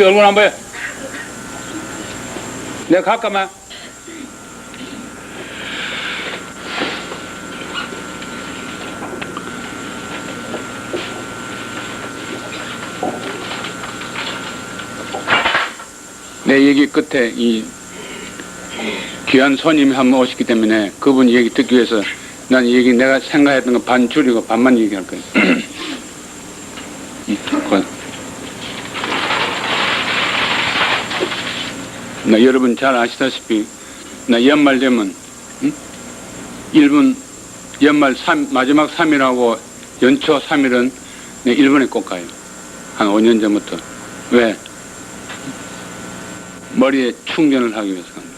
얼굴 안 보여. 내가 갈까만. 내 얘기 끝에 이 귀한 손님이 한 번 오셨기 때문에 그분 얘기 듣기 위해서 난 얘기 내가 생각했던 거 반 줄이고 반만 얘기할 거예요. 나 여러분 잘 아시다시피 나 연말 되면 1분 연말 마지막 3일하고 연초 3일은 내 일본에 꼭 가요. 한 5년 전부터. 왜? 머리에 충전을 하기 위해서 갑니다.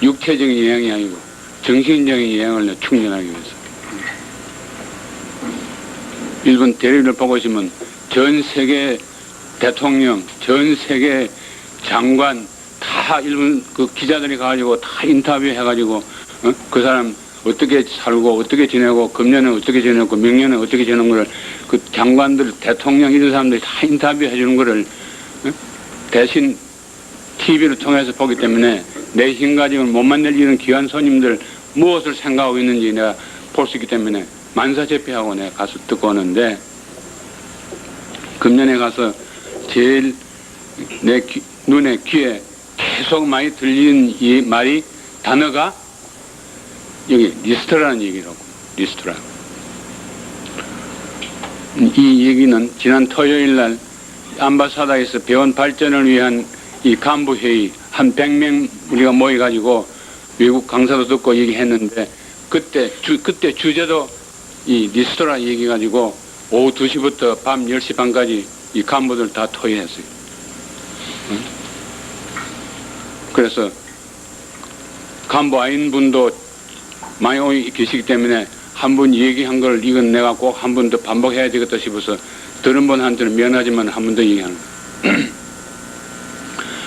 육체적인 영향이 아니고 정신적인 영향을 충전하기 위해서. 일본 대리를 보고 오시면 전 세계 대통령, 전 세계 장관 다 일본 그 기자들이 가가지고 다 인터뷰 해가지고 그 사람 어떻게 살고 어떻게 지내고 금년에 어떻게 지내고 명년에 어떻게 지내는 거를 그 장관들 대통령 이런 사람들이 다 인터뷰 해주는 거를 대신 TV를 통해서 보기 때문에 내 힘 가지고는 못 만날 이런 귀한 손님들 무엇을 생각하고 있는지 내가 볼 수 있기 때문에 만사제피하고 내가 가서 듣고 오는데 금년에 가서 제일 내 눈에 귀에 계속 많이 들리는 이 말이 단어가 여기 리스트라는 얘기라고. 리스트라. 이 얘기는 지난 토요일 날 암바사다에서 배원 발전을 위한 이 간부회의 한 100명 우리가 모여가지고 외국 강사도 듣고 얘기했는데 그때 주제도 이 리스토라 얘기 가지고 오후 2시부터 밤 10시 반까지 이 간부들 다 토의했어요. 그래서 간부 아닌 분도 많이 계시기 때문에 한 분 얘기한 걸 이건 내가 꼭 한 번 더 반복해야 되겠다 싶어서 들은 분한테는 미안하지만 한 번 더 얘기하는 거예요.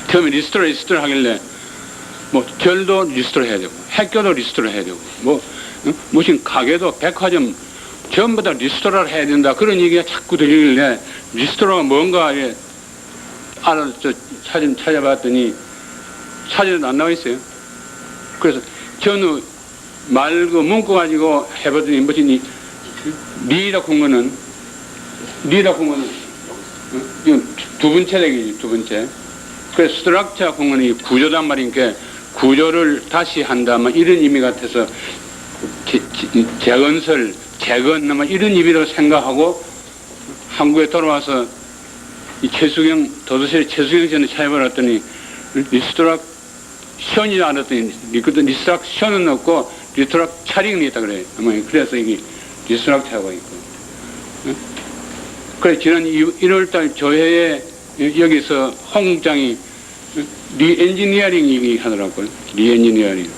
처음에 리스토라 하길래 뭐 절도 리스토라 해야 되고 학교도 리스토라 해야 되고 뭐 무슨 가게도 백화점 전부 다 리스토라를 해야 된다 그런 얘기가 자꾸 들리길래 리스토라가 뭔가 알아서 사진 찾아봤더니 사진은 안 나와 있어요. 그래서 전후 그 문구 가지고 해봤더니 무슨 리라 공거는 이건 두 번째 얘기지. 두 번째. 그래서 스트럭처 공원이 구조단 말이니까 구조를 다시 한다면 이런 의미 같아서 재건설, 재건, 이런 의미로 생각하고 한국에 돌아와서 이 도도실의 최수경 씨는 찾아봤더니 리스트럭션이 알았더니 리스트럭션은 없고 리스트럭처링이 있다 그래요. 그래서 이게 리스트럭처가 있고. 그래 지난 1월달 조회에 여기서 홍 국장이 리엔지니어링 얘기하더라고요. 리엔지니어링.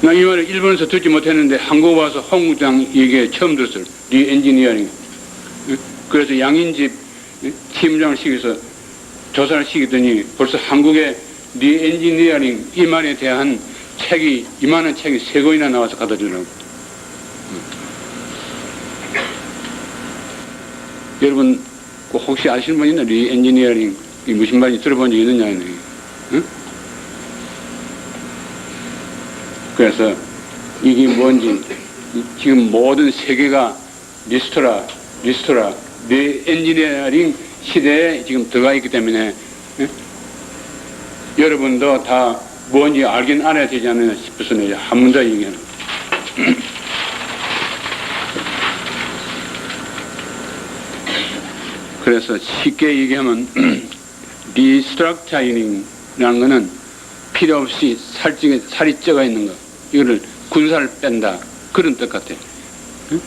나 이 말을 일본에서 듣지 못했는데 한국 와서 홍 국장 얘기 처음 들었어요. 리엔지니어링. 그래서 양인집 팀장을 시켜서 조사를 시키더니 벌써 한국에 리엔지니어링 이 말에 대한 책이 이만한 책이 3권이나 나와서 갖다 주더라고요. 여러분 혹시 아시는 분 있나? 리엔지니어링 이 무슨 말인지 들어본 적 있느냐? 응? 그래서 이게 뭔지 지금 모든 세계가 리스토라 리엔지니어링 시대에 지금 들어가 있기 때문에 여러분도 다 뭔지 알긴 알아야 되지 않느냐 싶어서 한 번 더 얘기하는 그래서 쉽게 얘기하면 리스트럭처링이라는 거는 필요 없이 살이 쪄가 있는 거 이거를 군사를 뺀다 그런 뜻 같아요. 응?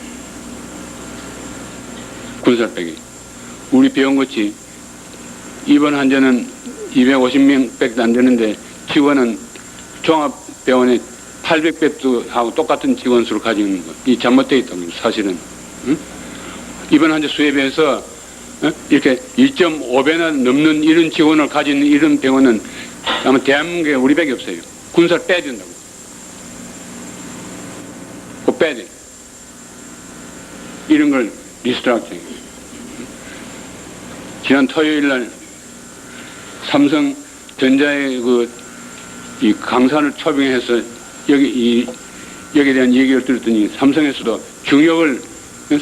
군사를 빼기. 우리 배운 것이 입원 환자는 250명밖에 안 되는데 직원은 종합병원에 800배도 똑같은 직원 수를 가지고 있는 거. 이 잘못되어 있다는 거 사실은. 응? 입원 환자 수에 비해서 이렇게 1.5배나 넘는 이런 직원을 가진 이런 병원은 아마 대한민국에 우리밖에 없어요. 군사를 빼야 된다고. 그거 빼야 돼. 이런 걸 리스트럭처. 지난 토요일 날 삼성전자의 이 강산을 초빙해서 여기에 대한 얘기를 들었더니 삼성에서도 중역을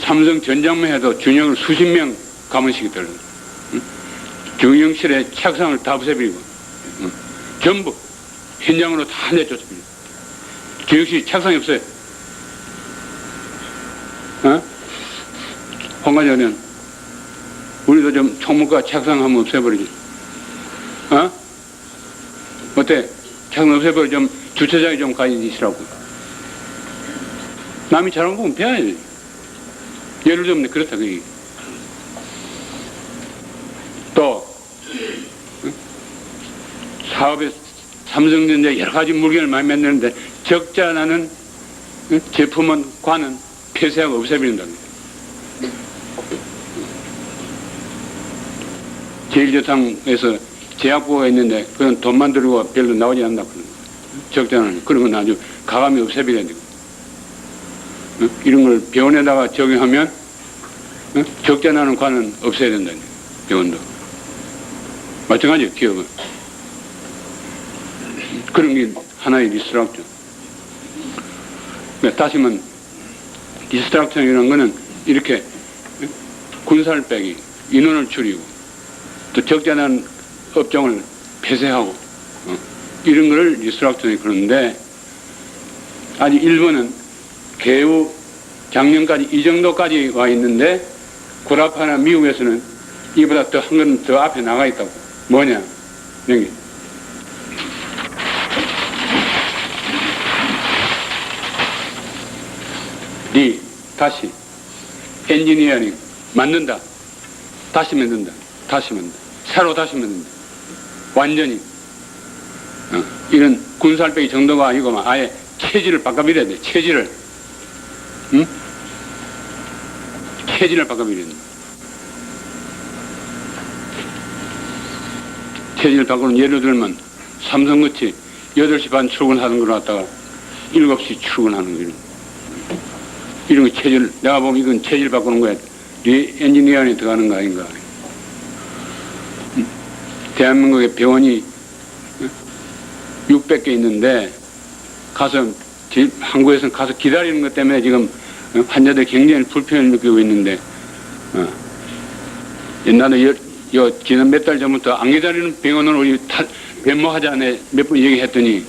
삼성전장만 해도 중역을 수십 명 감원시키더라고요. 중역실에 책상을 다 부숴버리고 전부 현장으로 다 내쫓습니다. 중역실이 책상이 없어요. 홍관장은 우리도 좀 총무과 책상 한번 없애버리지. 어때? 책상 없애버려 좀 주차장에 좀 가지시라고. 남이 잘한 거 보면 배워야지. 예를 들면 그렇다 그 얘기. 또 사업에 삼성전자 여러 가지 물건을 많이 만드는데 적자 나는 제품은 관은 폐쇄하고 없애버린다. 제일조상에서 제약부가 있는데 그건 돈만 들고 별로 나오지 않는다. 적자는 그런 건 아주 가감히 없애버려야 되고. 이런 걸 병원에다가 적용하면 적자 나는 관은 없애야 된다. 병원도. 마찬가지예요, 기업은. 그런 게 하나의 리스트락션. 다시면 리스트락션이라는 거는 이렇게 군사를 빼기, 인원을 줄이고 또 적자 난 업종을 폐쇄하고 이런 거를 리스트락션이 그러는데 아직 일본은 개우 작년까지 이 정도까지 와 있는데 구라파나 미국에서는 이보다 더 한 건 더 앞에 나가 있다고. 뭐냐? 여기. 다시 엔지니어링 만든다. 다시 만든다. 다시 만든다. 새로 다시 만든다. 완전히 이런 군살 빼기 정도가 아니고 아예 체질을 바꿔버려야 돼. 체질을. 응? 체질을 바꿔버려야 돼. 체질을 바꾸는 예를 들면 삼성같이 8시 반 출근하는 걸 갖다가 7시 출근하는 거 이런 거 체질, 내가 보면 이건 체질 바꾸는 거야. 엔지니어 안에 들어가는 거 아닌가. 대한민국에 병원이 600개 있는데 가서 한국에서는 가서 기다리는 것 때문에 지금 환자들 굉장히 불편을 느끼고 있는데 옛날에 지난 몇 달 전부터 안 기다리는 병원을 우리 변모하지 않아 몇 번 얘기했더니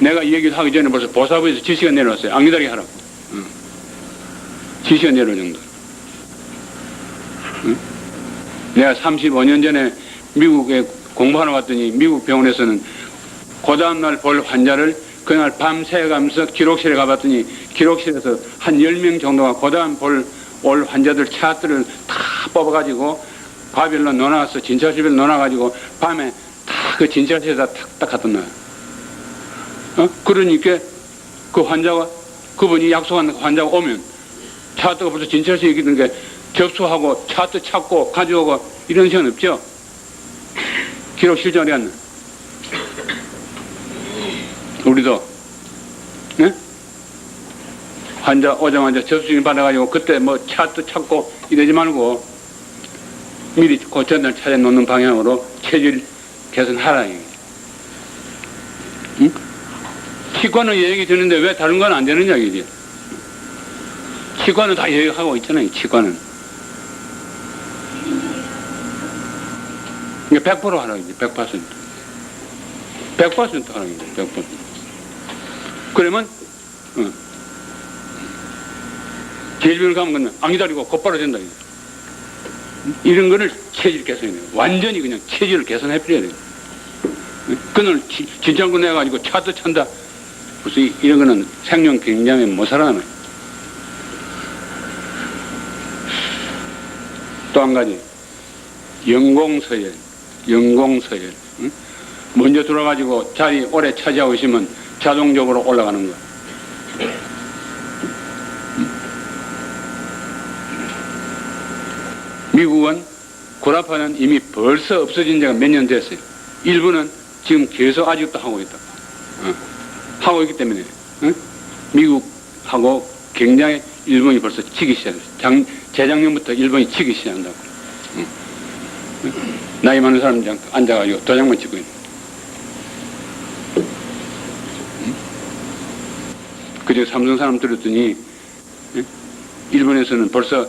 내가 이 얘기를 하기 전에 벌써 보사부에서 지시가 내려왔어요. 안 기다리게 하라고. 지시가 내려올 정도. 내가 35년 전에 미국에 공부하러 갔더니 미국 병원에서는 그 다음날 볼 환자를 그날 밤새 가면서 기록실에 가봤더니 기록실에서 한 10명 정도가 그 다음 올 환자들 차트를 다 뽑아가지고 바별로 넣어놔서 진찰실에 넣어놔가지고 밤에 다 그 진찰실에다 탁탁 갖다 놔요. 그러니까 그 환자가 그분이 약속한 환자가 오면 차트가 벌써 진찰실에 있는 게 접수하고 차트 찾고 가져오고 이런 시간 없죠? 기록실장 어디 갔나? 우리도 네? 환자 오자마자 접수증 받아가지고 그때 뭐 차트 찾고 이러지 말고 미리 그 전날 찾아놓는 방향으로 체질 개선하라. 응? 치과는 얘기 듣는데 왜 다른 건 안 되느냐 이게. 치과는 다 얘기하고 있잖아요. 치과는. 이게 100% 하라고 이제 100%. 100% 하라고 이제 100%. 그러면 제일병을 가면 안 기다리고 곧바로 된다. 이런 거를 체질 개선해야 돼요. 완전히 그냥 체질을 개선해버려야 돼요. 그날 진창군 내가지고 차도 찬다. 무슨 이런 거는 생명 굉장히 못 살아남아요. 또 한 가지. 연공서열. 연공서열. 응? 먼저 들어가지고 자리 오래 차지하고 있으면 자동적으로 올라가는 거. 미국은 구라파는 이미 벌써 없어진 지가 몇 년 됐어요. 일부는 지금 계속 아직도 하고 있다. 하고 있기 때문에 미국하고 굉장히 일본이 벌써 치기 시작했어요. 재작년부터 일본이 치기 시작한다고. 나이 많은 사람 앉아가지고 도장만 찍고 있는. 그저 삼성 사람 들었더니 일본에서는 벌써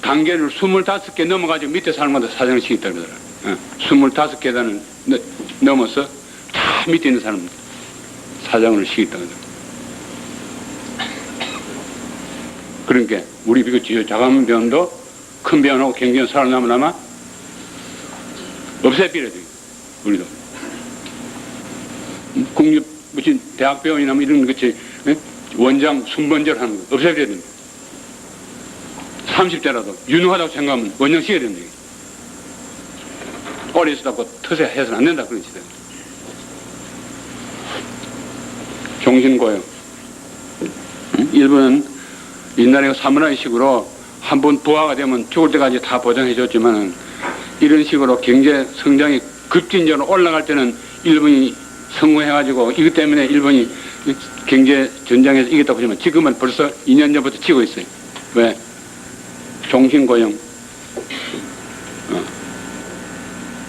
단계를 25개 넘어가지고 밑에 사람마다 사장을 시켰다 그러더라. 25계단을 넘어서 다 밑에 있는 사람 사장을 시켰다 그러더라. 그러니까 우리 비교 작은 병원도 큰 병원하고 경기원 살아남으려면 없애버려야 돼. 우리도 국립 무슨 대학병원이나 뭐 이런 것이 원장 순번제를 하는 거 없애버려야 된다. 30대라도 유능하다고 생각하면 원장 시켜야 된다. 오래 있었다고 터세해서는 안 된다 그런 시대. 종신고용. 일본은 옛날에 사무라이식으로 한 번 부하가 되면 죽을 때까지 다 보장해 줬지만은 이런 식으로 경제 성장이 급진적으로 올라갈 때는 일본이 성공해가지고 이것 때문에 일본이 경제 전장에서 이겼다고 하지만 지금은 벌써 2년 전부터 치고 있어요. 왜? 종신고용.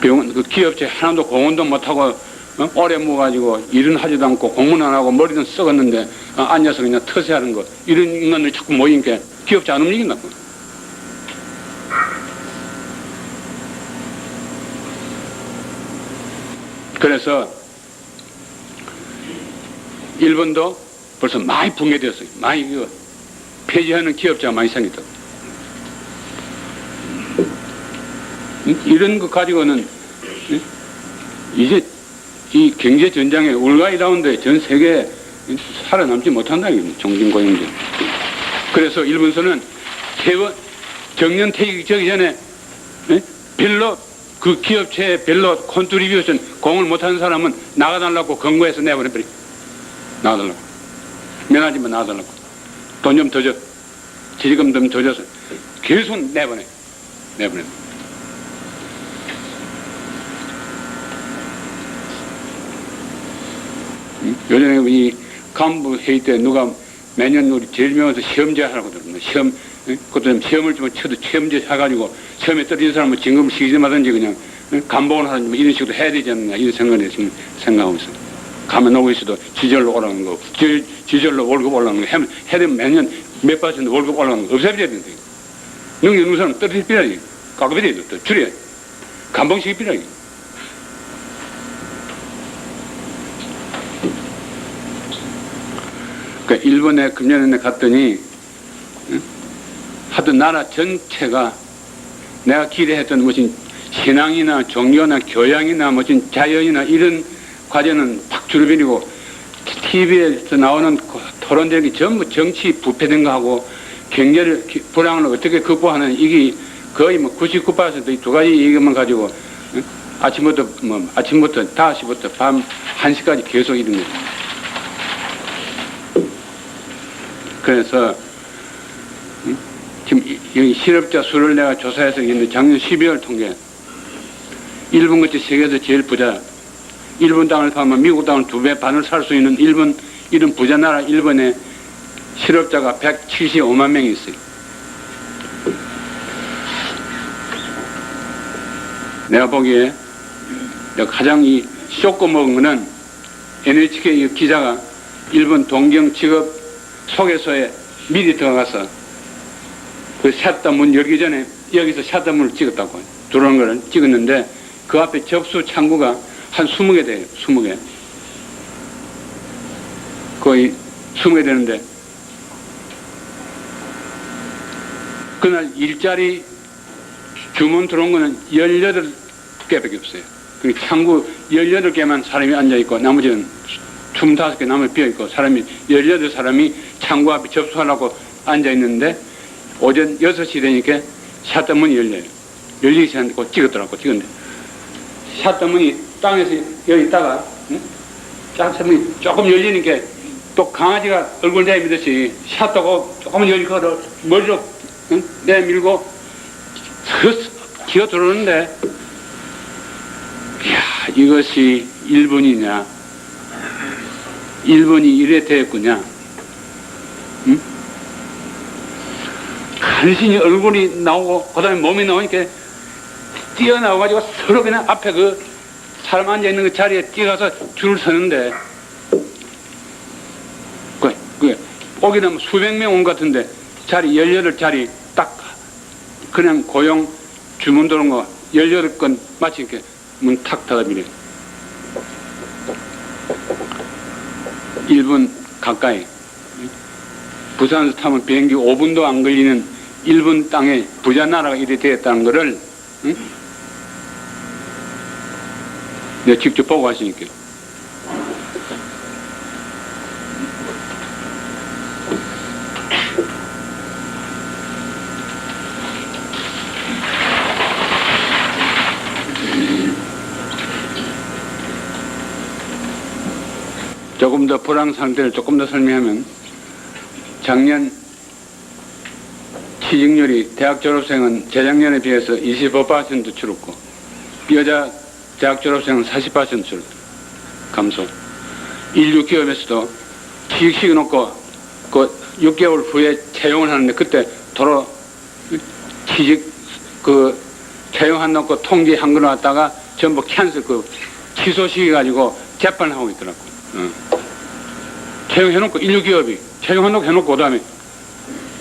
병원, 그 기업체 하나도 공헌도 못하고 오래 모아가지고 일은 하지도 않고 공문 안 하고 머리는 썩었는데 앉아서 그냥 터세하는 거 이런 인간들이 자꾸 모이니까 기업체 안 움직인다고. 그래서 일본도 벌써 많이 붕괴되었어요. 많이 폐지하는 기업체가 많이 생겼다고. 이런 것 가지고는 이제 이 경제 전장에 울가이 라운드에 전 세계에 살아남지 못한다 이거는 종신고용제. 그래서 일본서는 정년 퇴직 저기 전에 별로 그 기업체에 별로 컨트리뷰션 공을 못하는 사람은 나가달라고 권고해서 내보내버려. 나가달라고. 면하지만 나가달라고. 돈 좀 더 줘. 지금 좀 더 줘서 계속 내보내. 요전에 이 간부 회의 때 누가 매년 우리 제일 명에서 시험제 하라고 그러거든요. 시험, 그것도 시험을 좀 쳐도 시험제 해가지고 시험에 떨어진 사람은 진급을 시키지 마든지 그냥 감봉을 하든지 뭐 이런 식으로 해야 되지 않느냐 이런 생각을 지금 생각하고 있어요. 가면 오고 있어도 지절로 오라는 거, 지절로 월급 올라가는 거, 해되면 매년 몇 퍼센트 월급 올라가는 거 없애버려야 된다. 능력 있는 사람 떨어질 필요하지. 깎아버려야 돼. 줄여야 돼. 감봉시킬 필요하지. 그러니까 일본에 금년에 갔더니 하여튼 나라 전체가 내가 기대했던 무슨 신앙이나 종교나 교양이나 무슨 자연이나 이런 과제는 팍 줄어버리고 TV에서 나오는 토론들이 전부 정치 부패된 거 하고 경제를 불황을 어떻게 극복하는 이게 거의 뭐 99% 이 두 가지 얘기만 가지고 아침부터 5시부터 밤 1시까지 계속 이런 거예요. 그래서 지금 여기 실업자 수를 내가 조사해서 있는데 작년 12월 통계 일본 같이 세계에서 제일 부자 일본 땅을 파면 미국 땅을 2배 반을 살 수 있는 일본 이런 부자 나라 일본에 실업자가 175만 명이 있어요. 내가 보기에 가장 이 쇼크 먹은 거는 NHK 기자가 일본 동경 직업 소개소에 미리 들어가서 그 샷다 문 열기 전에 여기서 샷다 문을 찍었다고 들어오는 거를 찍었는데 그 앞에 접수 창구가 한 20개 돼요. 20개. 거의 20개 되는데 그날 일자리 주문 들어온 거는 18개밖에 없어요. 그 창구 18개만 사람이 앉아있고 나머지는 25개 나무 비어있고 사람이 18사람이 창구 앞에 접수하려고 앉아있는데 오전 6시 되니까 샷다 문이 열려요. 열리기 시작하는데 곧 찍었더라고. 찍었는데 샷다 문이 땅에서 여기 있다가 샷다 문이 조금 열리니까 또 강아지가 얼굴 내밀듯이 샷다고 조금 열리고 머리로 내밀고 기어 들어오는데 이야 이것이 일본이냐 일본이 이래 되었구냐 간신히 얼굴이 나오고 그 다음에 몸이 나오니까 뛰어나와가지고 서로 그냥 앞에 그 사람 앉아있는 그 자리에 뛰어가서 줄을 서는데, 그게 오기는 수백 명 온 것 같은데, 자리 18자리 딱 그냥 고용 주문 들어온 거 18건 마치 이렇게 문 탁 닫아버려. 1분 가까이. 부산에서 타면 비행기 5분도 안 걸리는 1분 땅에 부자 나라가 이래 되었다는 거를, 응? 내가 직접 보고 왔으니까. 조금 더 불황 상태를 조금 더 설명하면, 작년 취직률이 대학 졸업생은 재작년에 비해서 25% 줄었고, 여자 대학 졸업생은 40% 줄었다. 감소. 인류 기업에서도 취직시켜 놓고 그 6개월 후에 채용을 하는데, 그때 도로 취직 채용한 놓고 통지한 걸 갖다가 전부 캔슬 취소시켜가지고 재판을 하고 있더라고. 채용해놓고 인류 기업이 채용해놓고 해놓고 그다음에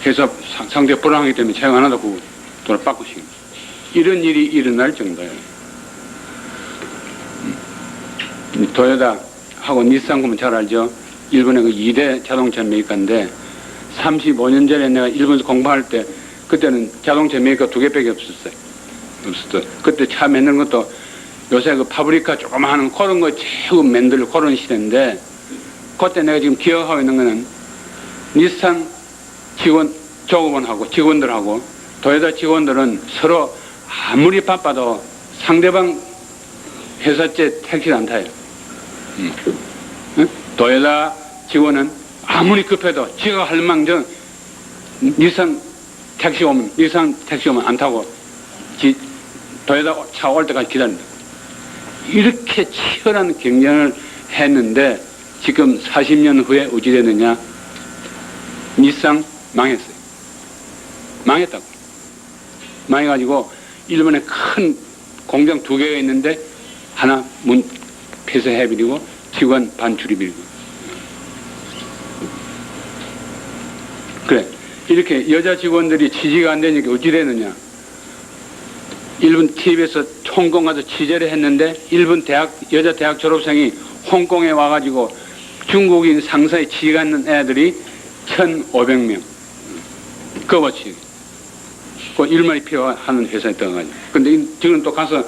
회사 상대 불황이기 때문에 채용 안 한다고 돈을 바꾸시고, 이런 일이 일어날 정도예요. 도요타하고 닛산 보면 잘 알죠. 일본의 그 2대 자동차 메이커인데, 35년 전에 내가 일본에서 공부할 때 그때는 자동차 메이커 2개밖에 없었어요. 그때 차 만드는 것도 요새 그 파브리카 조그만 하는 그런 거 최고 만들고 그런 시대인데, 그때 내가 지금 기억하고 있는 거는 닛산 직원들하고 도요타 직원들은 서로 아무리 바빠도 상대방 회사째 택시를 안 타요. 도요타 직원은 아무리 급해도 지가 할 망정 닛산 택시 오면 안 타고 도요타 차 올 때까지 기다린다. 이렇게 치열한 경쟁을 했는데, 지금 40년 후에 어찌 되느냐? 닛산 망했어요. 망했다고. 망해가지고 일본에 큰 공장 2개가 있는데 하나 문 폐쇄해버리고 직원 반 줄이버리고. 그래, 이렇게 여자 직원들이 취직이 안 되니까 어찌 되느냐? 일본 TV에서 홍콩 가서 취재를 했는데, 일본 여자 대학 졸업생이 홍콩에 와가지고 중국인 상사에 취직하는 애들이 1,500명. 거버치. 그 일만이 필요하는 회사에 떠가지고. 근데 지금 또 가서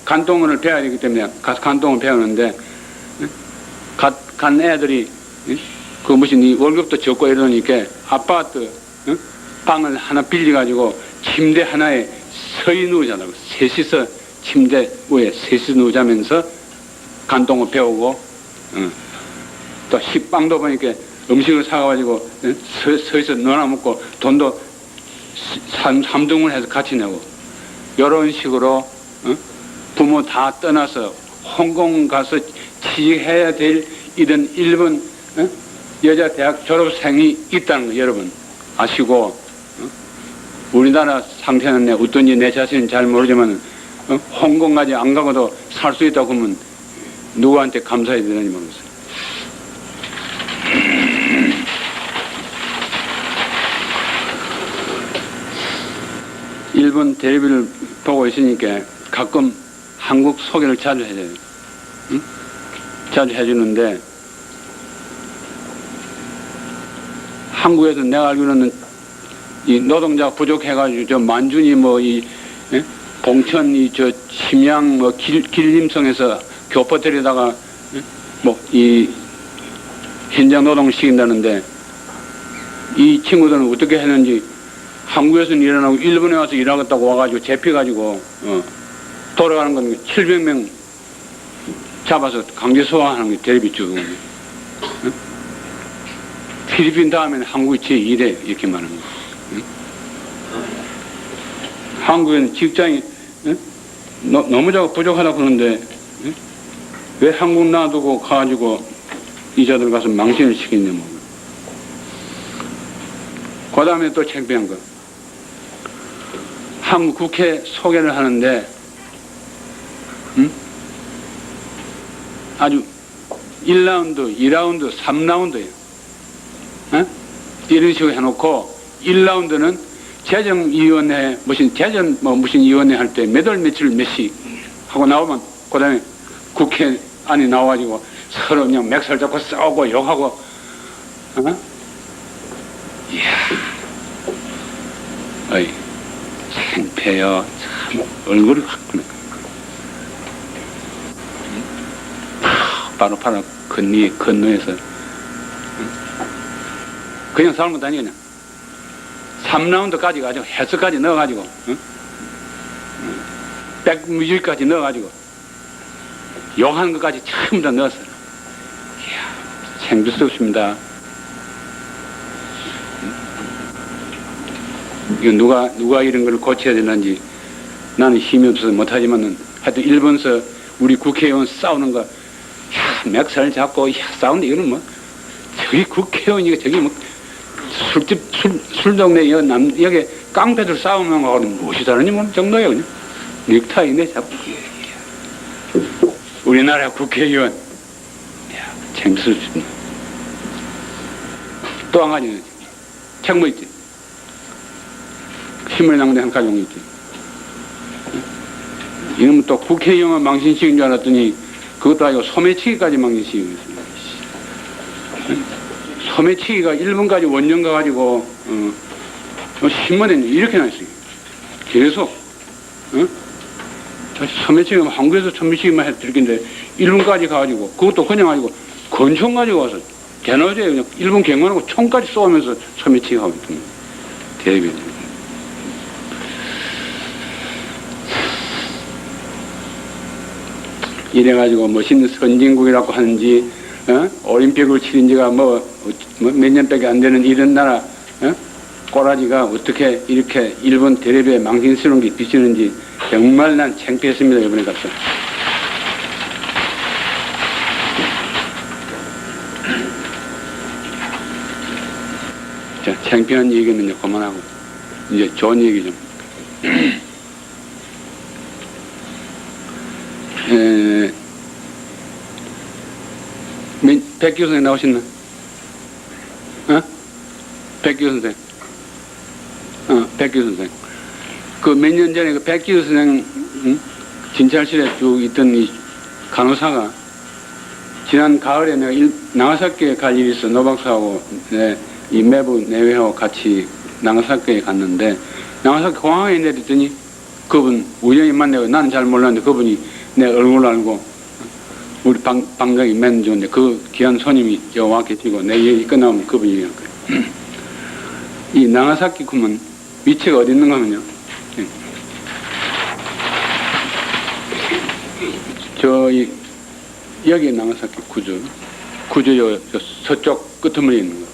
간동어를 배워야 되기 때문에 가서 간동어 배우는데, 간 애들이 그 무슨 월급도 적고 이러니까 아파트 방을 하나 빌려가지고 침대 하나에 서이 누우자라고. 셋이서 침대 위에 셋이 누우자면서 간동어 배우고, 또 식빵도 보니까 음식을 사가지고 서서 넣어 먹고 돈도 3등을 해서 같이 내고, 이런 식으로 부모 다 떠나서 홍콩 가서 취직해야 될 이런 일본 여자 대학 졸업생이 있다는 거 여러분 아시고, 우리나라 상태는 어떤지 내 자신은 잘 모르지만 홍콩까지 안 가고도 살 수 있다고 하면 누구한테 감사해야 되는지 모르겠어요. 일본 텔레비를 보고 있으니까 가끔 한국 소개를 자주 해줘요. 응? 자주 해주는데, 한국에서 내가 알기로는 이 노동자가 부족해가지고 저 만준이 봉천 심양 길림성에서 교포들에다가 이 현장 노동을 시킨다는데, 이 친구들은 어떻게 했는지 한국에서는 일어나고 일본에 와서 일하겠다고 와가지고 잡혀가지고 돌아가는 건 700명 잡아서 강제 소환하는 게 텔레비 주거든요. 필리핀 다음에는 한국이 제1회 이렇게 말하는 거예요. 한국에는 직장이 너무 부족하다고 그러는데 왜 한국 놔두고 가가지고 이자들 가서 망신을 시키냐 뭐. 그 다음에 또 창피한 거. 한국 국회 소개를 하는데 응? 아주 1라운드, 2라운드, 3라운드예요. 어? 이런 식으로 해놓고 1라운드는 재정위원회 무슨 재정 뭐 무슨 위원회 할 때 몇 월 며칠 몇시 하고 나오면 그다음에 국회 안에 나와가지고 서로 그냥 맥살 잡고 싸우고 욕하고 어? 이야 어이 창피해요. 참 얼굴이 확 그래. 바로 건너에서 그냥 싸우는 것도 아니고 그냥 3라운드까지 가지고 해수까지 넣어가지고 백뮤직까지 넣어가지고 욕하는 것까지 전부 다 넣었어요. 이야 생두스럽습니다. 이거 누가 이런 걸 고쳐야 되는지 나는 힘이 없어서 못하지만은 하여튼 일본서 우리 국회의원 싸우는 거 맥살 잡고 싸우는데 이거는 뭐 저기 국회의원이가 저기 뭐 술동네 여기 깡패들 싸우면 하고는 무엇이 다르니 뭐 정도예요. 그냥 넥타이네 잡고 우리나라 국회의원 야 재밌었습니다. 또 한 가지는 책무 있지. 힘을 낭비한 가정이 있지. 이놈은 또 국회의원만 망신시킨 줄 알았더니 그것도 아니고 소매치기까지 망신시키고 있습니다. 소매치기가 일본까지 원년 가가지고 신문에 이렇게 나있어요. 계속 소매치기가 한국에서 소매치기만 해도 들긴데 일본까지 가가지고 그것도 그냥 아니고 권총 가지고 와서 개노제 그냥 일본 경관하고 총까지 쏘면서 소매치기 하고 있습니다. 대비. 이래가지고 멋있는 선진국이라고 하는지 올림픽을 치른 지가 몇 년밖에 안 되는 이런 나라 꼬라지가 어떻게 이렇게 일본 대레비에 망신스러운 게 비치는지 정말 난 창피했습니다. 이번에 가서. 자, 창피한 얘기는 이제 그만하고 이제 좋은 얘기 좀. 백규 선생 나오셨나? 백규 선생. 백규 선생. 그 몇 년 전에 그 백규 선생, 진찰실에 쭉 있던 이 간호사가 지난 가을에 내가 나가사키에 갈 일이 있어. 노박사하고 이 매부 내외하고 같이 나가사키에 갔는데 나가사키 공항에 내렸더니 그분 우연히 만나고 나는 잘 몰랐는데 그분이 내 얼굴 알고 우리 방장이 맨 좋은데 그 귀한 손님이 와 계시고 내 얘기 끝나면 그분이 거예요. 이 나가사키 구면 위치가 어디 있는가 하면요. 여기 나가사키 구주 서쪽 끄트머리에 있는 거.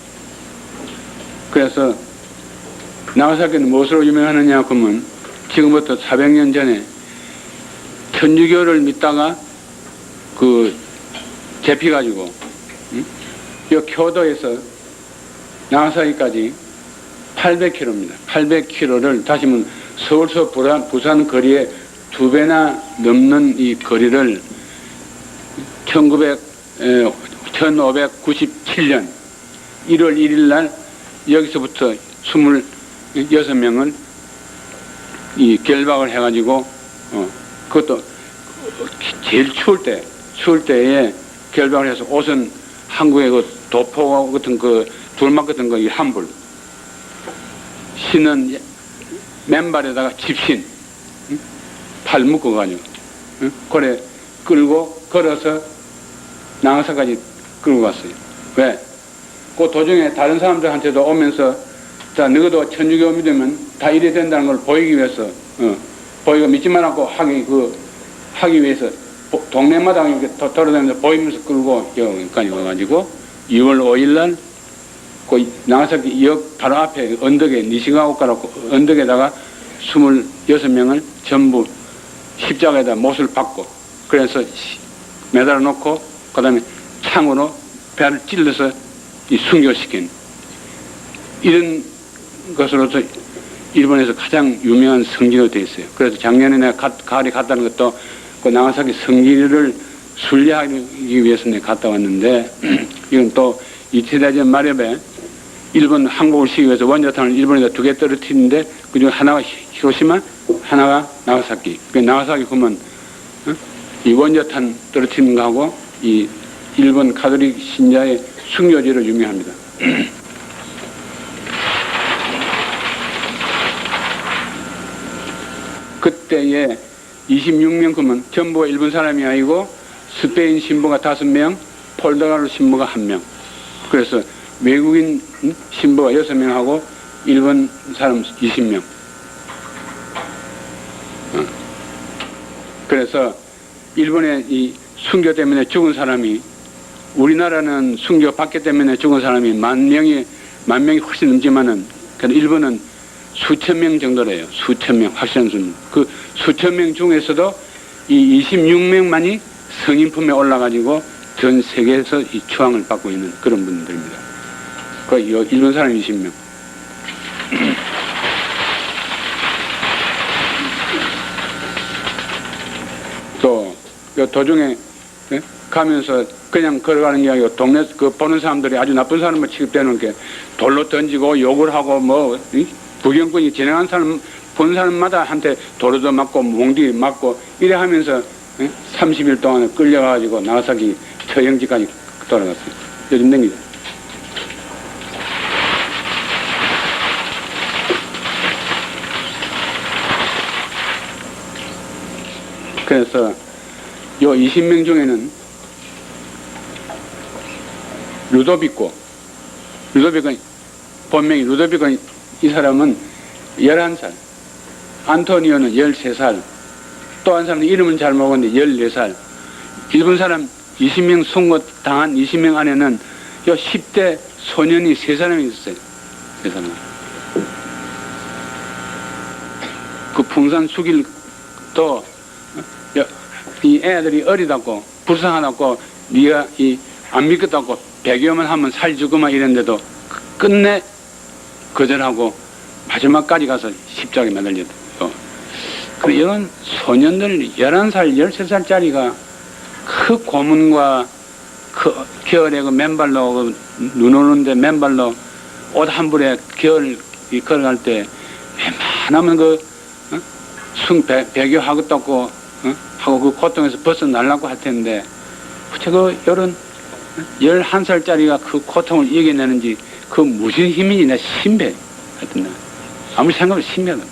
그래서 나가사키는 무엇으로 유명하느냐 그러면 지금부터 400년 전에 천주교를 믿다가 잡혀가지고 이 교도에서 나가사키까지 800km입니다. 800km를 다시 면 서울서 부산 거리에 2배나 넘는 이 거리를 1597년 1월 1일 날 여기서부터 26명을 이 결박을 해가지고 그것도 제일 추울 때에 결박을 해서 옷은 한국의 그 도포 같은 그 돌막 같은 거 이 한불 신은 맨발에다가 집신 팔 묶어가지고 그래 끌고 걸어서 나가사까지 끌고 갔어요. 왜? 그 도중에 다른 사람들한테도 오면서 자 너희도 천주교 믿으면 다 이래 된다는 걸 보이기 위해서 보이고 믿지만 않고 하기 위해서 동네마다 이렇게 돌아다니면서 보이면서 끌고 여기까지 와가지고 6월 5일 날 그 나가사키 역 바로 앞에 언덕에 니시가오카라고 언덕에다가 26명을 전부 십자가에다 못을 박고 그래서 매달아 놓고 그 다음에 창으로 배를 찔러서 순교시킨 이런 것으로서 일본에서 가장 유명한 성지로 되어 있어요. 그래서 작년에 내가 가을에 갔다는 것도 그 나가사키 성지를 순례하기 위해서 내가 갔다 왔는데 이건 또 이태대전 말엽에 일본 항복을 시키기 위해서 원자탄을 일본에다 2개 떨어뜨리는데 그중에 하나가 히로시마, 하나가 나가사키. 그 나가사키 보면 이 원자탄 떨어뜨리는 거하고 이 일본 가톨릭 신자의 순교지로 유명합니다. 그때에 26명 그러면 전부가 일본 사람이 아니고 스페인 신부가 5명, 포르투갈 신부가 1명. 그래서 외국인 신부가 6명하고 일본 사람 20명. 그래서 일본의 이 순교 때문에 죽은 사람이, 우리나라는 순교 받기 때문에 죽은 사람이 만 명이 훨씬 넘지만은 일본은 수천 명 정도래요. 수천 명, 확실한 수는. 그 수천 명 중에서도 이 26명만이 성인품에 올라가지고 전 세계에서 이 추앙을 받고 있는 그런 분들입니다. 그 일본 사람 20명. 또 도중에 가면서 그냥 걸어가는 게 아니고 동네 그 보는 사람들이 아주 나쁜 사람을 취급되는 게 돌로 던지고 욕을 하고 뭐 구경꾼이 지나간 사람 본 사람마다 한테 도로도 맞고 몽디 맞고 이래 하면서 30일 동안에 끌려가지고 나가사키 처형지까지 돌아갔어요. 요즘 댕기죠. 그래서 요 20명 중에는 루도비코 본명이 루도비코 이 사람은 11살, 안토니오는 13살, 또 한 사람은 이름은 잘 모르는데 14살. 일본 사람 20명 선고 당한 20명 안에는 요 10대 소년이 3사람이 있었어요. 3사람. 그 풍산 수길도 이 애들이 어리다고 불쌍하다고 네가 안 믿겠다고 배교만 하면 살주고만 이랬는데도 끝내 거절하고 마지막까지 가서 십자가에 매달렸다. 그 이런 소년들 11살, 13살짜리가 그 고문과 그 겨울에 그 맨발로 그 눈 오는데 맨발로 옷 한 벌에 겨울 걸어갈 때 웬만하면 그 배교하겠다고 하고 그 고통에서 벗어나려고 할 텐데 어째 그 이런 11살짜리가 그 고통을 이겨내는지 그 무슨 힘인지 나 신비해. 하여튼 나 아무리 생각해도 신비하다.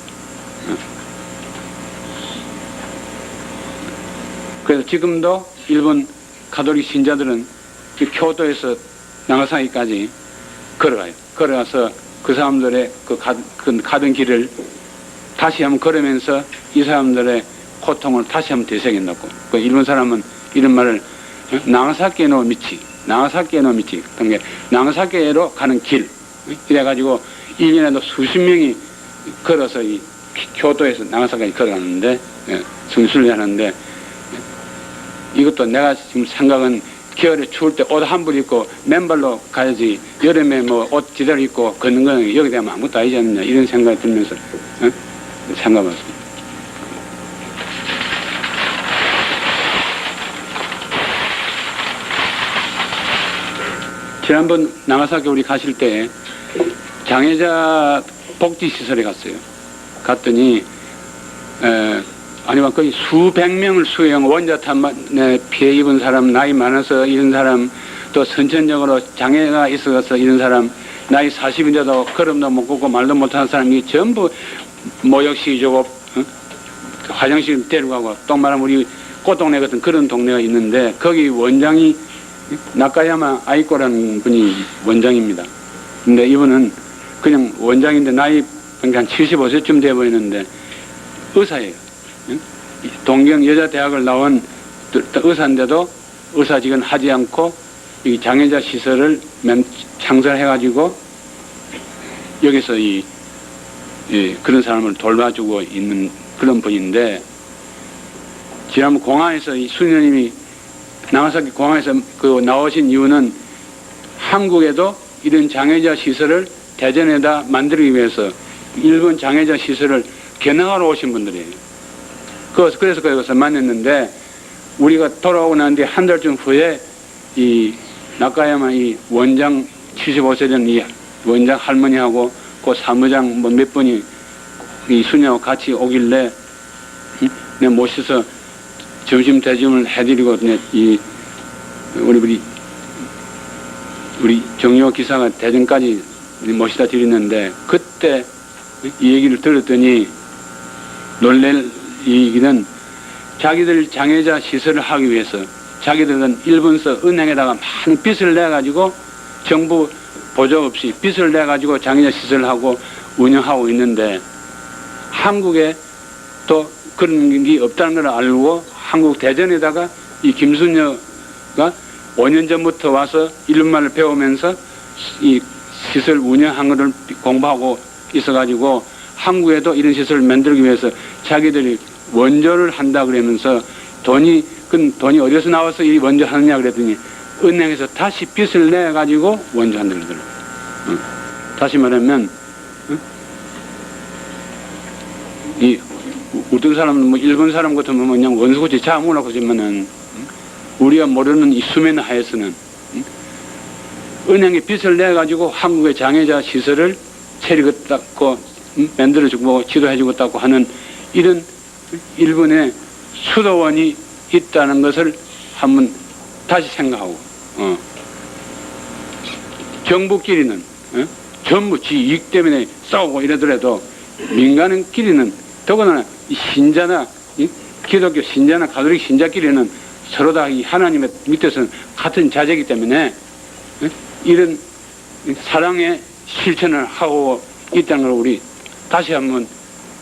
그래서 지금도 일본 가톨릭 신자들은 그 교도에서 나가사키까지 걸어가요. 걸어가서 그 사람들의 그 가던 길을 다시 한번 걸으면서 이 사람들의 고통을 다시 한번 되새긴다고. 그 일본 사람은 이런 말을 나가사키에노 미치, 나가사키에노 미치, 그러니까 나가사키로 가는 길. 이래가지고 1년에도 수십 명이 걸어서 이 교도에서 나가사키까지 걸어가는데 성수를 하는데 이것도 내가 지금 생각은 겨울에 추울 때 옷 한 벌 입고 맨발로 가야지 여름에 뭐 옷 제대로 입고 걷는 거는 여기 되면 아무것도 아니지 않느냐 이런 생각이 들면서 생각해봤습니다. 지난번 나가사키 우리 가실 때 장애자 복지시설에 갔어요. 갔더니 아니면 거의 수백 명을 수용 원자탄에 피해 입은 사람, 나이 많아서 이런 사람, 또 선천적으로 장애가 있어서 이런 사람, 나이 40인데도 걸음도 못 걷고 말도 못하는 사람이 전부 모욕시키고 화장실 데려가고 또 말하면 우리 꽃동네 같은 그런 동네가 있는데 거기 원장이 나카야마 아이코라는 분이 원장입니다. 근데 이분은 그냥 원장인데 나이 한 75세쯤 돼 보이는데 의사예요. 동경 여자대학을 나온 의사인데도 의사직은 하지 않고 이 장애자 시설을 창설해가지고 여기서 그런 사람을 돌봐주고 있는 그런 분인데 지난번 공항에서 이 수녀님이 나가사키 공항에서 그 나오신 이유는 한국에도 이런 장애자 시설을 대전에다 만들기 위해서 일본 장애자 시설을 견학하러 오신 분들이에요. 그래서 거기서 만났는데, 우리가 돌아오고 난 뒤 한 달쯤 후에 이 나카야마 이 원장 75세 된 이 원장 할머니하고 그 사무장 뭐 몇 분이 이 수녀하고 같이 오길래 내가 모셔서 점심 대접을 해드리고 이 우리 정요 기사가 대전까지 모시다 드리는데, 그때 이 얘기를 들었더니 놀랄 얘기는, 자기들 장애자 시설을 하기 위해서 자기들은 일본서 은행에다가 많은 빚을 내가지고 정부 보조 없이 빚을 내가지고 장애자 시설을 하고 운영하고 있는데, 한국에 또 그런 게 없다는 걸 알고 한국 대전에다가 이 김순녀가 5년 전부터 와서 일본말을 배우면서 이 시설 운영한 것을 공부하고 있어가지고 한국에도 이런 시설을 만들기 위해서 자기들이 원조를 한다 그러면서 돈이 어디서 나와서 이 원조 하느냐 그랬더니 은행에서 다시 빚을 내가지고 원조 한다 그러더라고요. 다시 말하면 이 어떤 사람은 뭐 일본 사람 같으면 그냥 원수같이 자아먹으라고 하지만은 우리가 모르는 이 수면 하에서는 은행에 빚을 내가지고 한국의 장애자 시설을 차리겠다고 만들어주고 지도해주겠다고 하는 이런 일본의 수도원이 있다는 것을 한번 다시 생각하고, 정부끼리는 전부 지 이익 때문에 싸우고 이러더라도 민간인끼리는, 더구나 신자나 기독교 신자나 가톨릭 신자끼리는 서로 다 이 하나님의 밑에서는 같은 자제이기 때문에 이런 사랑의 실천을 하고 있다는 걸 우리 다시 한번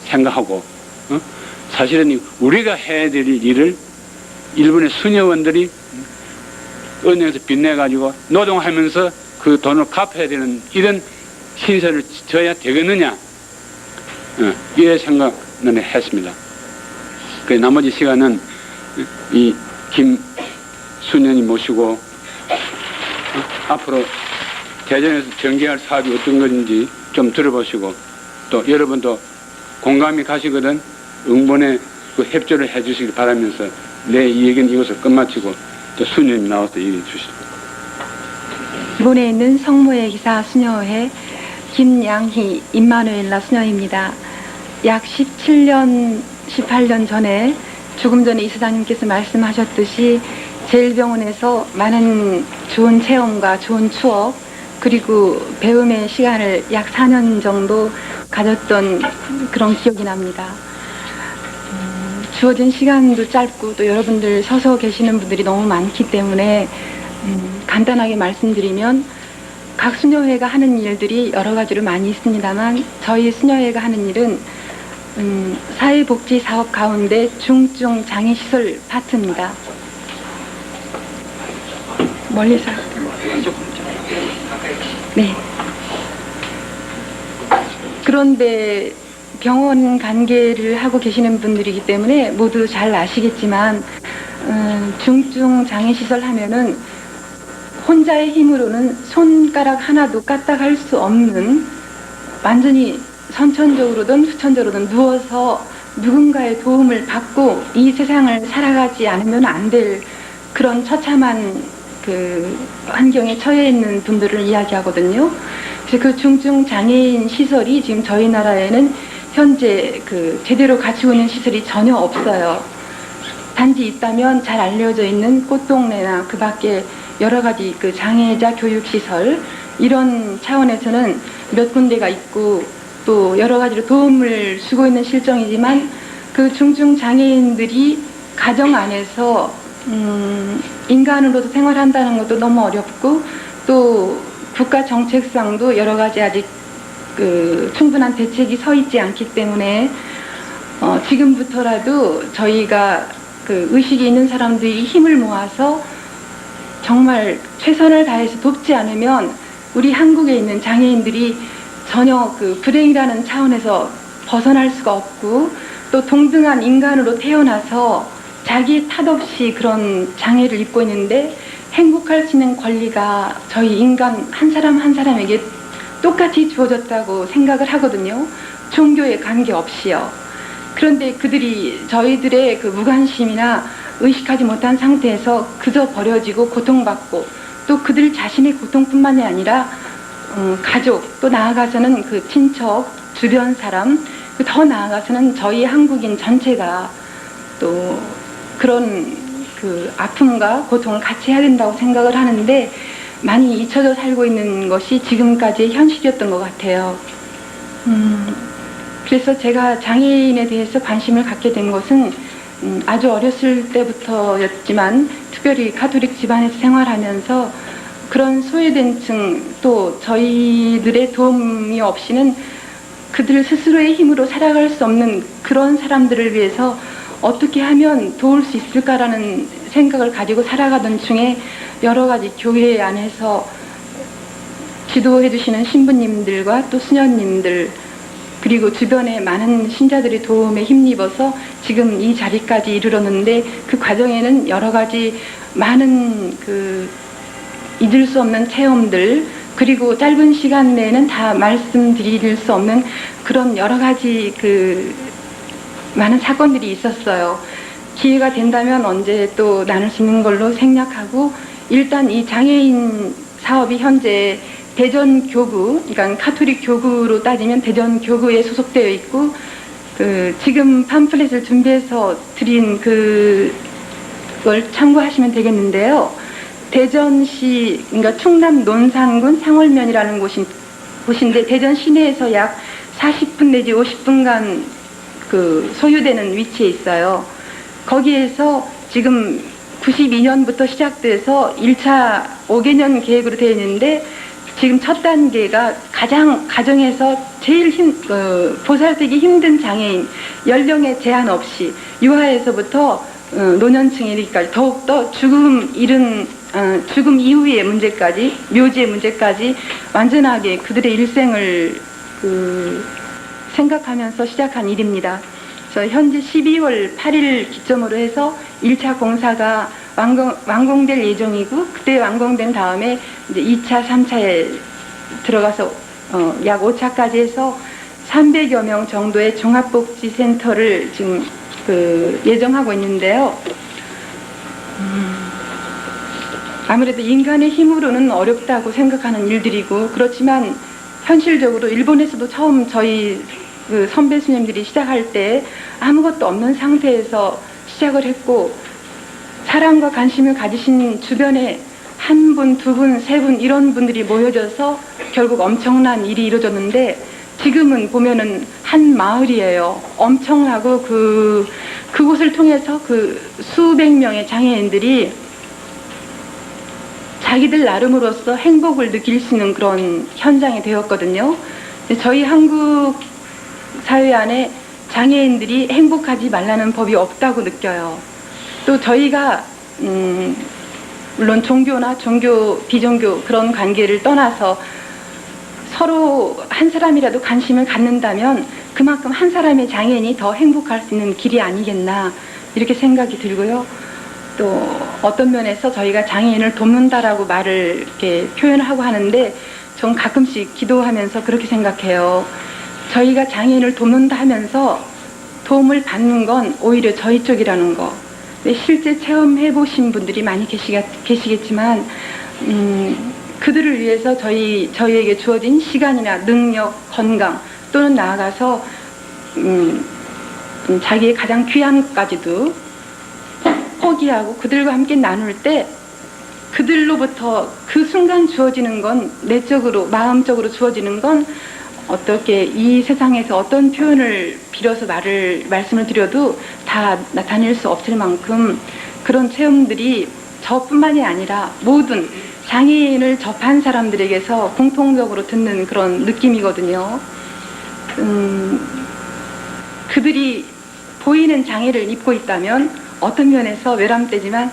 생각하고, 사실은 우리가 해야 될 일을 일본의 수녀원들이 은행에서 빚내가지고 노동하면서 그 돈을 갚아야 되는 이런 신세를 져야 되겠느냐, 이런 생각을 했습니다. 그 나머지 시간은 이 김수녀님 모시고 앞으로 대전에서 전개할 사업이 어떤 건지 좀 들어보시고, 또 여러분도 공감이 가시거든 응본에 그 협조를 해주시길 바라면서 내 이 얘기는 이것을 끝마치고 또 수녀님 나와서 얘기해 주시죠. 일본에 있는 성모의 기사 수녀회 김양희 임마누엘라 수녀입니다. 약 17년, 18년 전에 조금 전에 이사장님께서 말씀하셨듯이 제일병원에서 많은 좋은 체험과 좋은 추억, 그리고 배움의 시간을 약 4년 정도 가졌던 그런 기억이 납니다. 주어진 시간도 짧고 또 여러분들 서서 계시는 분들이 너무 많기 때문에 간단하게 말씀드리면, 각 수녀회가 하는 일들이 여러 가지로 많이 있습니다만 저희 수녀회가 하는 일은 사회복지 사업 가운데 중증 장애시설 파트입니다. 멀리서. 네. 그런데 병원 관계를 하고 계시는 분들이기 때문에 모두 잘 아시겠지만, 중증 장애시설 하면은 혼자의 힘으로는 손가락 하나도 까딱할 수 없는, 완전히 선천적으로든 후천적으로든 누워서 누군가의 도움을 받고 이 세상을 살아가지 않으면 안 될 그런 처참한 그 환경에 처해 있는 분들을 이야기하거든요. 그래서 그 중증 장애인 시설이 지금 저희 나라에는 현재 그 제대로 갖추고 있는 시설이 전혀 없어요. 단지 있다면 잘 알려져 있는 꽃동네나 그 밖에 여러 가지 그 장애자 교육시설, 이런 차원에서는 몇 군데가 있고 또 여러 가지로 도움을 주고 있는 실정이지만, 그 중증 장애인들이 가정 안에서 인간으로서 생활한다는 것도 너무 어렵고, 또 국가 정책상도 여러 가지 아직 그 충분한 대책이 서 있지 않기 때문에 지금부터라도 저희가 그 의식이 있는 사람들이 힘을 모아서 정말 최선을 다해서 돕지 않으면 우리 한국에 있는 장애인들이 전혀 그 불행이라는 차원에서 벗어날 수가 없고, 또 동등한 인간으로 태어나서 자기 탓 없이 그런 장애를 입고 있는데 행복할 수 있는 권리가 저희 인간 한 사람 한 사람에게 똑같이 주어졌다고 생각을 하거든요. 종교에 관계없이요. 그런데 그들이 저희들의 그 무관심이나 의식하지 못한 상태에서 그저 버려지고 고통받고, 또 그들 자신의 고통뿐만이 아니라 가족, 또 나아가서는 그 친척, 주변 사람, 더 나아가서는 저희 한국인 전체가 또 그런 그 아픔과 고통을 같이 해야 된다고 생각을 하는데, 많이 잊혀져 살고 있는 것이 지금까지의 현실이었던 것 같아요. 그래서 제가 장애인에 대해서 관심을 갖게 된 것은 아주 어렸을 때부터였지만, 특별히 가톨릭 집안에서 생활하면서 그런 소외된 층, 또 저희들의 도움이 없이는 그들 스스로의 힘으로 살아갈 수 없는 그런 사람들을 위해서 어떻게 하면 도울 수 있을까라는 생각을 가지고 살아가던 중에, 여러 가지 교회 안에서 지도해 주시는 신부님들과 또 수녀님들, 그리고 주변의 많은 신자들의 도움에 힘입어서 지금 이 자리까지 이르렀는데, 그 과정에는 여러 가지 많은 그 잊을 수 없는 체험들, 그리고 짧은 시간 내에는 다 말씀드릴 수 없는 그런 여러 가지 그 많은 사건들이 있었어요. 기회가 된다면 언제 또 나눌 수 있는 걸로 생략하고, 일단 이 장애인 사업이 현재 대전 교구, 그러니까 가톨릭 교구로 따지면 대전 교구에 소속되어 있고, 그 지금 팜플렛을 준비해서 드린 그걸 참고하시면 되겠는데요. 대전시, 그러니까 충남 논산군 상월면이라는 곳인데, 대전 시내에서 약 40분 내지 50분간 그 소요되는 위치에 있어요. 거기에서 지금 92년부터 시작돼서 1차 5개년 계획으로 되어 있는데, 지금 첫 단계가 가정에서 제일 보살피기 힘든 장애인, 연령에 제한 없이 유아에서부터 노년층에 이르기까지, 더욱더 죽음 이후의 문제까지, 묘지의 문제까지 완전하게 그들의 일생을 생각하면서 시작한 일입니다. 그래서 현재 12월 8일 기점으로 해서 1차 공사가 완공될 예정이고, 그때 완공된 다음에 이제 2차, 3차에 들어가서 약 5차까지 해서 300여 명 정도의 종합복지센터를 지금 예정하고 있는데요. 아무래도 인간의 힘으로는 어렵다고 생각하는 일들이고, 그렇지만 현실적으로 일본에서도 처음 저희 그 선배 스님들이 시작할 때 아무것도 없는 상태에서 시작을 했고, 사랑과 관심을 가지신 주변에 한 분, 두 분, 세 분 이런 분들이 모여져서 결국 엄청난 일이 이루어졌는데, 지금은 보면은 한 마을이에요. 엄청나고 그곳을 통해서 그 수백 명의 장애인들이 자기들 나름으로서 행복을 느낄 수 있는 그런 현장이 되었거든요. 저희 한국 사회 안에 장애인들이 행복하지 말라는 법이 없다고 느껴요. 또 저희가 물론 종교나 종교, 비종교 그런 관계를 떠나서 서로 한 사람이라도 관심을 갖는다면 그만큼 한 사람의 장애인이 더 행복할 수 있는 길이 아니겠나, 이렇게 생각이 들고요. 또 어떤 면에서 저희가 장애인을 돕는다라고 말을 이렇게 표현하고 하는데, 전 가끔씩 기도하면서 그렇게 생각해요. 저희가 장애인을 돕는다 하면서 도움을 받는 건 오히려 저희 쪽이라는 거. 실제 체험해 보신 분들이 많이 계시겠지만, 그들을 위해서 저희에게 주어진 시간이나 능력, 건강, 또는 나아가서 자기의 가장 귀한 것까지도 포기하고 그들과 함께 나눌 때, 그들로부터 그 순간 주어지는 건, 내적으로 마음적으로 주어지는 건, 어떻게 이 세상에서 어떤 표현을 빌어서 말씀을 드려도 다 나타낼 수 없을 만큼 그런 체험들이 저뿐만이 아니라 모든 장애인을 접한 사람들에게서 공통적으로 듣는 그런 느낌이거든요. 그들이 보이는 장애를 입고 있다면 어떤 면에서 외람되지만,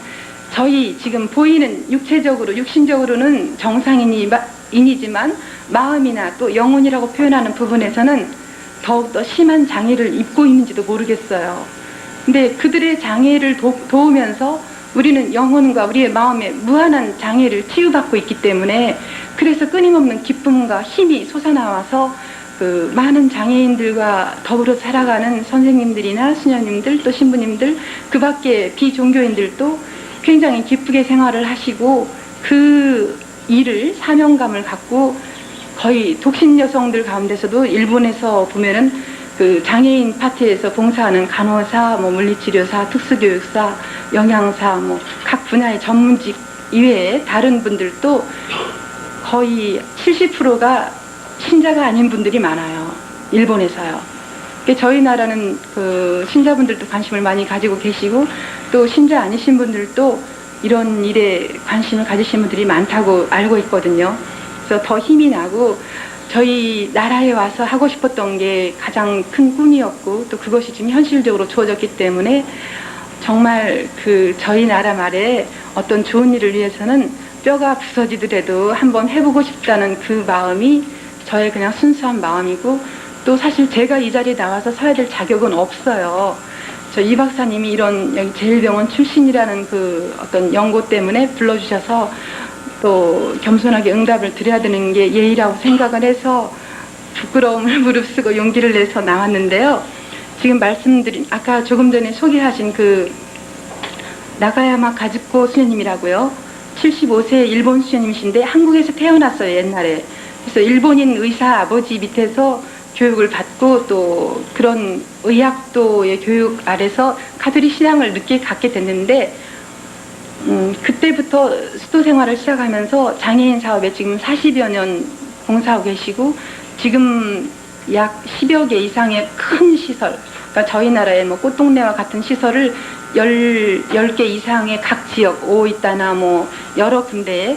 저희 지금 보이는 육체적으로, 육신적으로는 정상인이지만 마음이나 또 영혼이라고 표현하는 부분에서는 더욱더 심한 장애를 입고 있는지도 모르겠어요. 근데 그들의 장애를 도우면서 우리는 영혼과 우리의 마음에 무한한 장애를 치유받고 있기 때문에, 그래서 끊임없는 기쁨과 힘이 솟아나와서 그 많은 장애인들과 더불어 살아가는 선생님들이나 수녀님들 또 신부님들 그 밖에 비종교인들도 굉장히 기쁘게 생활을 하시고 그 일을 사명감을 갖고 거의 독신 여성들 가운데서도 일본에서 보면은 그 장애인 파트에서 봉사하는 간호사, 뭐 물리치료사, 특수교육사, 영양사, 뭐 각 분야의 전문직 이외에 다른 분들도 거의 70%가 신자가 아닌 분들이 많아요. 일본에서요. 저희 나라는 그 신자분들도 관심을 많이 가지고 계시고 또 신자 아니신 분들도 이런 일에 관심을 가지신 분들이 많다고 알고 있거든요. 그래서 더 힘이 나고 저희 나라에 와서 하고 싶었던 게 가장 큰 꿈이었고 또 그것이 지금 현실적으로 주어졌기 때문에 정말 그 저희 나라 말에 어떤 좋은 일을 위해서는 뼈가 부서지더라도 한번 해보고 싶다는 그 마음이 저의 그냥 순수한 마음이고 또 사실 제가 이 자리에 나와서 서야 될 자격은 없어요. 저 이 박사님이 이런 여기 제일병원 출신이라는 그 어떤 연고 때문에 불러주셔서 또 겸손하게 응답을 드려야 되는 게 예의라고 생각을 해서 부끄러움을 무릅쓰고 용기를 내서 나왔는데요. 지금 말씀드린 아까 조금 전에 소개하신 그 나가야마 가즈코 수녀님이라고요. 75세 일본 수녀님이신데 한국에서 태어났어요, 옛날에. 그래서 일본인 의사 아버지 밑에서 교육을 받고 또 그런 의학도의 교육 아래서 가톨릭 신앙을 늦게 갖게 됐는데 그때부터 수도 생활을 시작하면서 장애인 사업에 지금 40여 년 봉사하고 계시고 지금 약 10여 개 이상의 큰 시설, 그러니까 저희 나라의 뭐 꽃동네와 같은 시설을 10개 이상의 각 지역, 오이타나 뭐 여러 군데에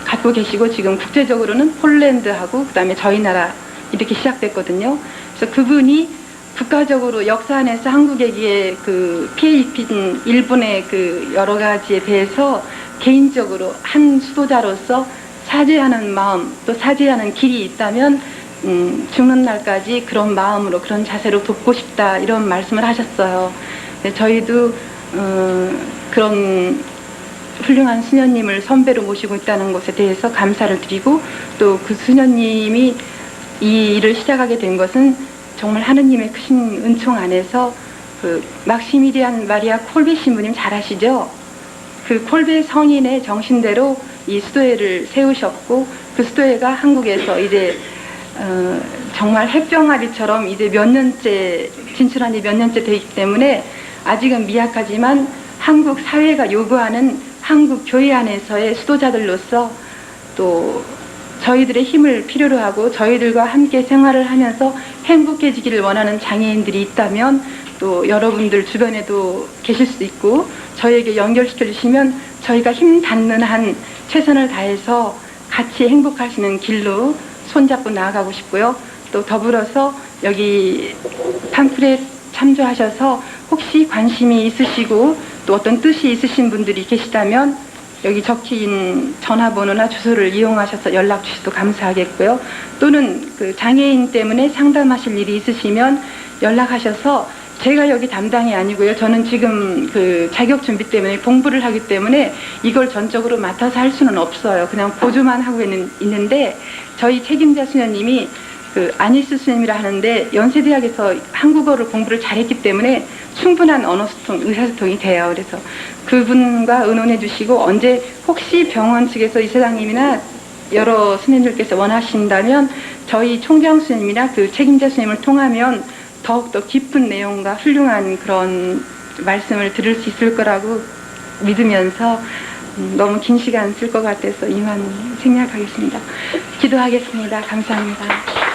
갖고 계시고 지금 국제적으로는 폴란드하고 그다음에 저희 나라 이렇게 시작됐거든요. 그래서 그분이 국가적으로 역사 안에서 한국에게 그 피해 입힌 일본의 그 여러 가지에 대해서 개인적으로 한 수도자로서 사죄하는 마음 또 사죄하는 길이 있다면 죽는 날까지 그런 마음으로 그런 자세로 돕고 싶다 이런 말씀을 하셨어요. 저희도 그런 훌륭한 수녀님을 선배로 모시고 있다는 것에 대해서 감사를 드리고 또 그 수녀님이 이 일을 시작하게 된 것은 정말 하느님의 크신 은총 안에서 그 막시밀리안 마리아 콜베 신부님 잘 아시죠? 그 콜베 성인의 정신대로 이 수도회를 세우셨고 그 수도회가 한국에서 이제 정말 햇병아리처럼 이제 몇 년째 진출한 지 몇 년째 되기 때문에 아직은 미약하지만 한국 사회가 요구하는 한국 교회 안에서의 수도자들로서 또 저희들의 힘을 필요로 하고 저희들과 함께 생활을 하면서 행복해지기를 원하는 장애인들이 있다면 또 여러분들 주변에도 계실 수 있고 저희에게 연결시켜 주시면 저희가 힘 닿는 한 최선을 다해서 같이 행복하시는 길로 손잡고 나아가고 싶고요. 또 더불어서 여기 팜플렛 참조하셔서 혹시 관심이 있으시고 또 어떤 뜻이 있으신 분들이 계시다면 여기 적힌 전화번호나 주소를 이용하셔서 연락 주셔도 감사하겠고요. 또는 그 장애인 때문에 상담하실 일이 있으시면 연락하셔서 제가 여기 담당이 아니고요. 저는 지금 그 자격 준비 때문에 공부를 하기 때문에 이걸 전적으로 맡아서 할 수는 없어요. 그냥 보조만 하고 있는데 저희 책임자 수녀님이 그 아니스 수녀님이라 하는데 연세대학에서 한국어를 공부를 잘했기 때문에 충분한 언어소통, 의사소통이 돼요. 그래서 그분과 의논해 주시고 언제 혹시 병원 측에서 이사장님이나 여러 수녀님들께서 원하신다면 저희 총장 수녀님이나 그 책임자 수녀님을 통하면 더욱더 깊은 내용과 훌륭한 그런 말씀을 들을 수 있을 거라고 믿으면서 너무 긴 시간 쓸 것 같아서 이만 생략하겠습니다. 기도하겠습니다. 감사합니다.